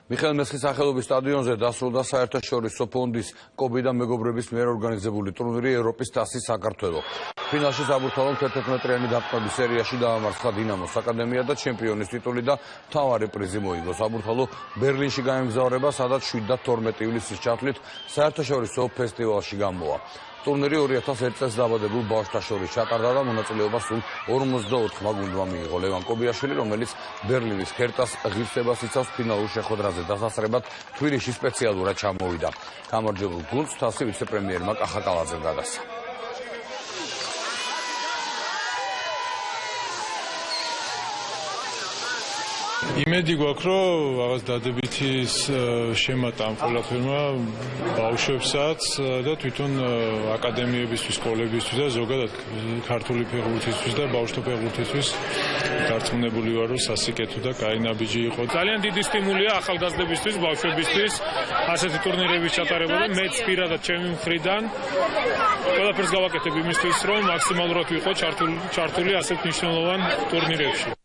მიხეილ მესხის სახელობის სტადიონზე დასრულდა საერთაშორისო ფონდის კობი და მეგობრების მიერ ორგანიზებული ტურნირი ევროპის თასის საქართველო. ფინალში საბურთალომ 11-მეტრიანი დარტყმების სერიაში დაამარცხა დინამოს აკადემია და ჩემპიონის ტიტული და მთავარი პრიზი მოიგო. საბურთალო ბერლინში გაემგზავრება, სადაც 7 და 12 ივლისის ჩათვლით საერთაშორისო ფესტივალში გამოვა. ტურნირი 2001 წელს დაბადებულ ბავშვთა შორის ჩატარდა და მონაწილეობა სულ 54 გუნდმა მიიღო. ლევან კობიაშვილი, რომელიც ბერლინის ჰერტას ღირსებას იცავს, ფინალურ შეხვედრაზე დასასრებად თბილისში სპეციალურად ჩამოვიდა. გამარჯვებულ გუნდს თასი ვიცე-პრემიერმა კახა კალაძემ გადასცა. იმედი გვაქვს, რომ რაღაც დადებითი შემატა ამ ყველაფერმა ბავშვებსაც და თვითონ აკადემიებისთვის, სკოლებისთვის და ზოგადად ქართული ფეხბურთისთვის და ბავშვთა ფეხბურთისთვის დარწმუნებული ვარ, რომ სასიკეთო და კაი ნაბიჯი იყო. ძალიან დიდი სტიმულია ახალგაზრდებისთვის, ბავშვებისთვის ასეთი ტურნირების ჩატარება და მეც პირადად ჩემი მხრიდან ყველაფერს გავაკეთებ იმისთვის, რომ მაქსიმალურად ვიყო ჩართული ასეთ მნიშვნელოვან ტურნირებში.